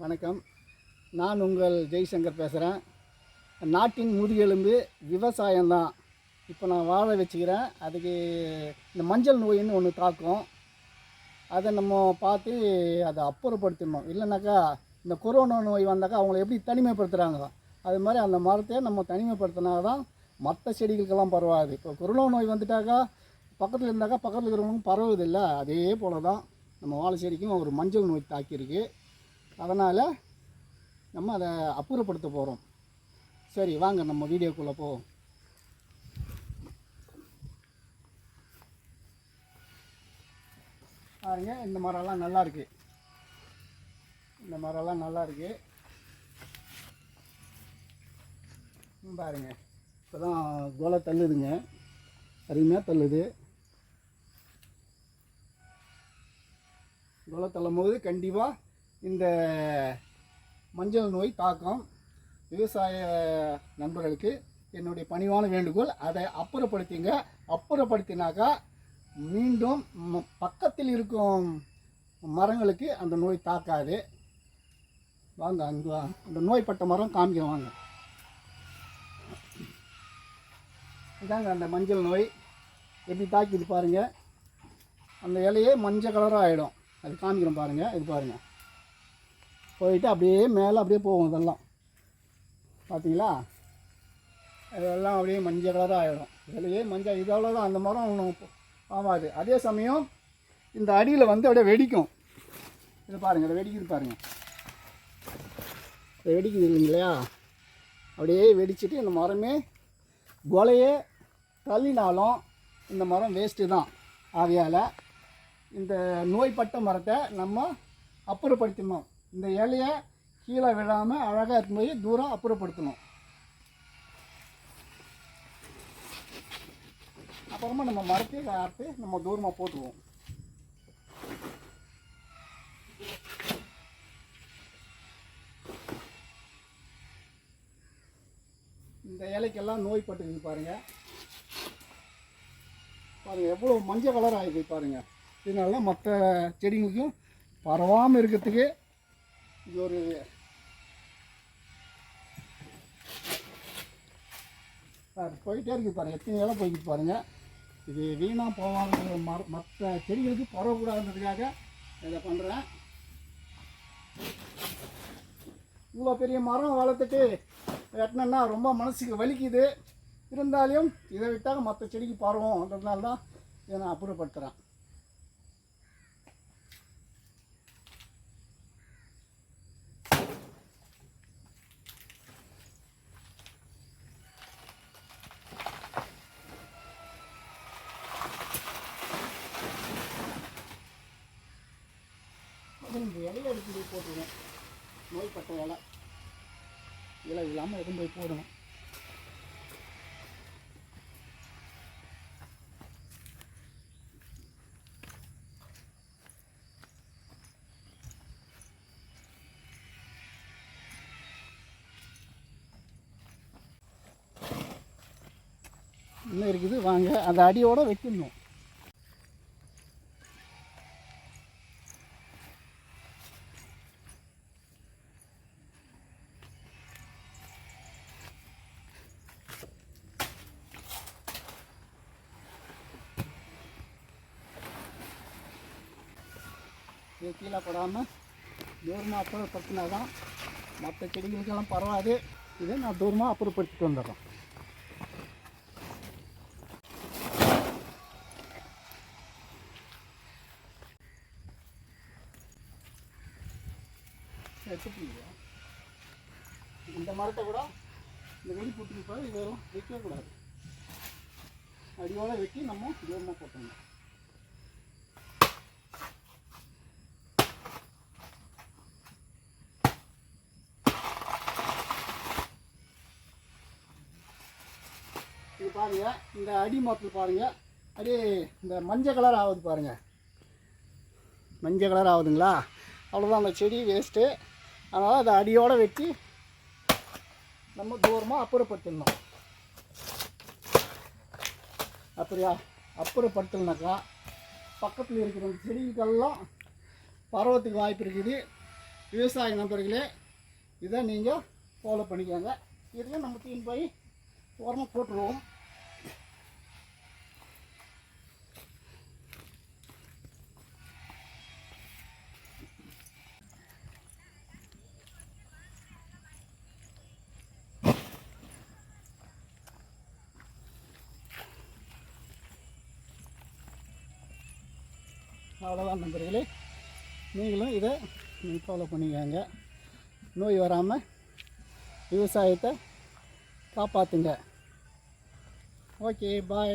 வணக்கம். நான் உங்கள் ஜெய்சங்கர் பேசுகிறேன். நாட்டின் முதுகெலும்பு விவசாயம்தான். இப்போ நான் வாழை வச்சுக்கிறேன். அதுக்கு இந்த மஞ்சள் நோயின்னு ஒன்று தாக்கும். அதை நம்ம பார்த்து அதை அப்புறப்படுத்தணும். இல்லைனாக்கா இந்த கொரோனா நோய் வந்தாக்கா அவங்கள எப்படி தனிமைப்படுத்துகிறாங்க, அது மாதிரி அந்த மரத்தை நம்ம தனிமைப்படுத்தினா தான் மற்ற செடிகளுக்கெல்லாம் பரவாது. இப்போ கொரோனா நோய் வந்துட்டாக்கா பக்கத்தில் இருந்தாக்கா பக்கத்தில் இருக்கிறவங்களும் பரவுதில்லை. அதே போல் தான் நம்ம வாழை செடிக்கும் ஒரு மஞ்சள் நோய் தாக்கியிருக்கு. அதனால் நம்ம அதை அப்புறப்படுத்த போகிறோம். சரி, வாங்க நம்ம வீடியோக்குள்ளே போவோம். பாருங்க, இந்த மரம்லாம் நல்லா இருக்குது. இந்த மரம்லாம் நல்லா இருக்குது. பாருங்க, இப்போ தான் கோலை தள்ளுதுங்க, அருமையாக தள்ளுது. கோலை தள்ளும் போது கண்டிப்பாக இந்த மஞ்சள் நோய் தாக்கம். விவசாய நண்பர்களுக்கு என்னுடைய பணிவான வேண்டுகோள், அதை அப்புறப்படுத்திங்க. அப்புறப்படுத்தினாக்கா மீண்டும் பக்கத்தில் இருக்கும் மரங்களுக்கு அந்த நோய் தாக்காது. வாங்க, அங்கே அந்த நோய்பட்ட மரம் காமிக்க வாங்க. இதாங்க அந்த மஞ்சள் நோய் எப்படி தாக்கிது பாருங்கள். அந்த இலையே மஞ்சள் கலராக ஆகிடும். அது காமிக்கிறோம் பாருங்கள். இது பாருங்கள், போயிட்டு அப்படியே மேலே அப்படியே போகும். இதெல்லாம் பார்த்தீங்களா, இதெல்லாம் அப்படியே மஞ்சள் கலராக ஆகிடும். இதிலேயே மஞ்சள், இதால் தான் அந்த மரம் ஒன்றும் ஆகாது. அதே சமயம் இந்த அடியில் வந்து அப்படியே வெடிக்கும். இது பாருங்கள், இதை வெடிக்குது பாருங்கள். இதை வெடிக்குது இல்லைங்களா, அப்படியே வெடிச்சுட்டு இந்த மரமே கொலையே தள்ளினாலும் இந்த மரம் வேஸ்ட்டு தான். ஆகையால் இந்த நோய்பட்ட மரத்தை நம்ம அப்புறப்படுத்தணும். இந்த இலையை கீழே விழாமல் அழகாக எடுத்து போய் தூரம் அப்புறப்படுத்தணும். அப்புறமா நம்ம மரத்தை அறுத்து நம்ம தூரமாக போட்டுருவோம். இந்த இலைக்கெல்லாம் நோய் பட்டுக்குது பாருங்கள். பாருங்கள் எவ்வளோ மஞ்சள் கலர் ஆகிடுது பாருங்கள். இதனால மற்ற செடிங்களுக்கும் பரவாமல் இருக்கிறதுக்கு இது ஒரு போயிட்டே இருக்குது பாருங்கள். எத்தனை இலை போய்கிட்டு பாருங்கள். இது வீணாக போகாத மற்ற செடிகளுக்கு பரவக்கூடாதுன்றதுக்காக இதை பண்ணுறேன். இவ்வளோ பெரிய மரம் வளர்த்துட்டு வெட்டினேன்னா ரொம்ப மனசுக்கு வலிக்குது. இருந்தாலும் இதை விட்டால் மற்ற செடிக்கு பரவும்ன்றதுனால தான் இதை நான் அப்புறப்படுத்துகிறேன். இந்த இலையை எடுத்து போய் போட்டுருவோம். நோய்பட்ட இலை இல்லாமல் எதுவும் போய் போடணும். இன்னும் இருக்குது, வாங்க அந்த அடியோடு வைக்கணும். இது கீழே படாமல் தூரமாக அப்புறப்படுத்தினா தான் மற்ற செடிகளுக்கெல்லாம் பரவாது. இதை நான் தூரமாக அப்புறப்படுத்திட்டு வந்துடுறேன். எடுத்துட்டீங்க. இந்த மரத்தை கூட இந்த வெடி போட்டுக்கு போய் இது வரும் வைக்கக்கூடாது. அடியோட வெட்டி நம்ம தூரமாக போட்டோம். இது பாருங்கள், இந்த அடி மரத்தில் பாருங்கள், அப்படியே இந்த மஞ்சள் கலர் ஆகுது பாருங்கள். மஞ்சள் கலர் ஆகுதுங்களா, அவ்வளோதான். அந்த செடி வேஸ்ட்டு. அதனால் அதை அடியோடு வெட்டி நம்ம தூரமாக அப்புறப்படுத்திடணும். அப்படியா அப்புறப்படுத்தலைனாக்கா பக்கத்தில் இருக்கிற செடிகளுக்கெல்லாம் பரவத்துக்கு வாய்ப்பு இருக்குது. விவசாய நண்பர்களே, இதை நீங்கள் ஃபாலோ பண்ணிக்கோங்க. இதையும் நம்ம தீன் போய் ஓரமாக போட்டுருவோம். அவ்வளோதான் நண்பர்களே, நீங்களும் இதை ஃபாலோ பண்ணிக்கோங்க. நோய் வராமல் விவசாயத்தை காப்பாற்றுங்க. ஓகே, பாய்.